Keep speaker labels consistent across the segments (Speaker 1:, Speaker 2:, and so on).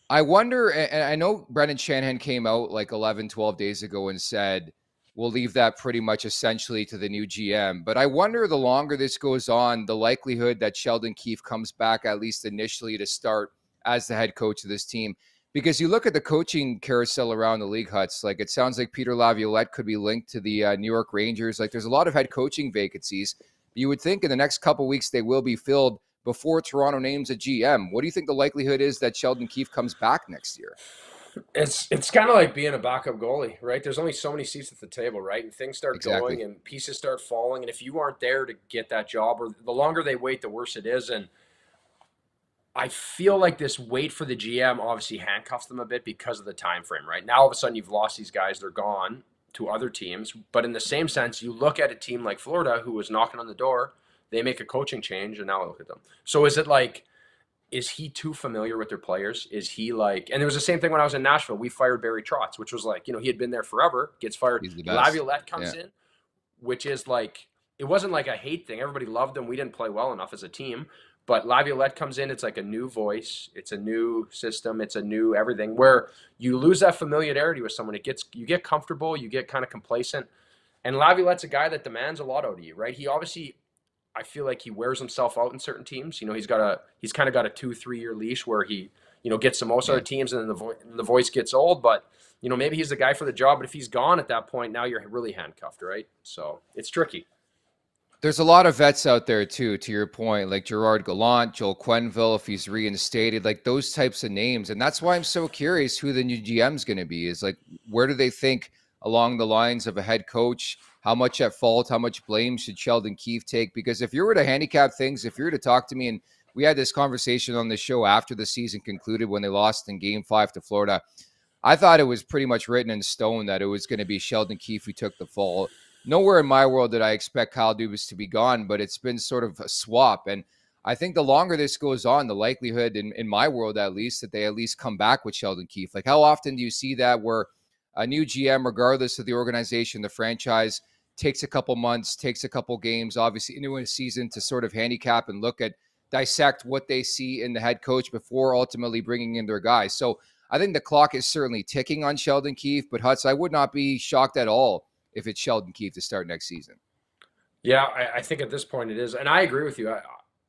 Speaker 1: I wonder, and I know Brendan Shanahan came out like 11, 12 days ago and said, we'll leave that pretty much essentially to the new GM. But I wonder the longer this goes on, the likelihood that Sheldon Keefe comes back, at least initially, to start as the head coach of this team. Because you look at the coaching carousel around the league, Huts, like it sounds like Peter Laviolette could be linked to the New York Rangers. Like there's a lot of head coaching vacancies. You would think in the next couple weeks they will be filled before Toronto names a GM. What do you think the likelihood is that Sheldon Keefe comes back next year?
Speaker 2: It's kind of like being a backup goalie, right? There's only so many seats at the table, right? And things start going
Speaker 1: Exactly.
Speaker 2: and pieces start falling. And if you aren't there to get that job, or the longer they wait, the worse it is. And I feel like this wait for the GM obviously handcuffs them a bit because of the time frame, right? Now all of a sudden you've lost these guys, they're gone to other teams. But in the same sense, you look at a team like Florida who was knocking on the door, they make a coaching change, and now look at them. So is it like, is he too familiar with their players? Is he like, and it was the same thing when I was in Nashville. We fired Barry Trotz, which was like, he had been there forever, gets fired.
Speaker 1: He's the best.
Speaker 2: Laviolette
Speaker 1: Yeah.
Speaker 2: comes in, which is like, it wasn't like a hate thing. Everybody loved him. We didn't play well enough as a team. But Laviolette comes in, it's like a new voice, it's a new system, it's a new everything. Where you lose that familiarity with someone, you get comfortable, you get kind of complacent. And Laviolette's a guy that demands a lot out of you, right? He obviously, I feel like he wears himself out in certain teams. He's kind of got a 2-3 year leash where he, gets the most out
Speaker 1: Yeah.
Speaker 2: of teams, and then the voice gets old. But maybe he's the guy for the job. But if he's gone at that point, now you're really handcuffed, right? So it's tricky.
Speaker 1: There's a lot of vets out there too, to your point, like Gerard Gallant, Joel Quenneville, if he's reinstated, like those types of names. And that's why I'm so curious who the new GM is going to be. Is like, where do they think along the lines of a head coach? How much at fault, how much blame should Sheldon Keefe take? Because if you were to handicap things, if you were to talk to me, and we had this conversation on the show after the season concluded when they lost in game 5 to Florida, I thought it was pretty much written in stone that it was going to be Sheldon Keefe who took the fall. Nowhere in my world did I expect Kyle Dubas to be gone, but it's been sort of a swap. And I think the longer this goes on, the likelihood, in my world at least, that they at least come back with Sheldon Keefe. Like, how often do you see that where a new GM, regardless of the organization, the franchise, takes a couple months, takes a couple games, obviously into a season to sort of handicap and look at, dissect what they see in the head coach before ultimately bringing in their guys. So I think the clock is certainly ticking on Sheldon Keefe, but Huts, I would not be shocked at all if it's Sheldon Keefe to start next season.
Speaker 2: Yeah, I think at this point it is, and I agree with you.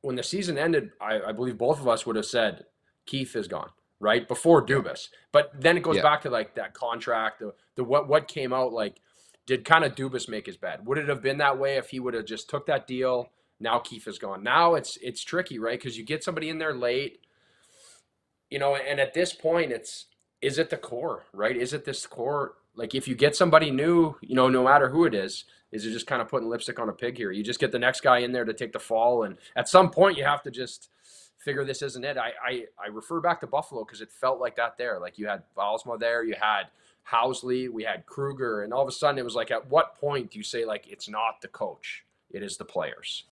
Speaker 2: When the season ended, I believe both of us would have said Keith is gone, right, before
Speaker 1: Yeah.
Speaker 2: Dubas. But then it goes
Speaker 1: Yeah.
Speaker 2: back to like that contract, the what came out. Like, did kind of Dubas make his bed? Would it have been that way if he would have just took that deal? Now Keith is gone. Now it's tricky, right? Because you get somebody in there late, and at this point, is it the core, right? Is it this core? Like, if you get somebody new, no matter who it is it just kind of putting lipstick on a pig here? You just get the next guy in there to take the fall, and at some point, you have to just figure this isn't it. I refer back to Buffalo because it felt like that there. Like, you had Valsma there, you had Housley, we had Kruger, and all of a sudden it was like, at what point do you say, like, it's not the coach, it is the players?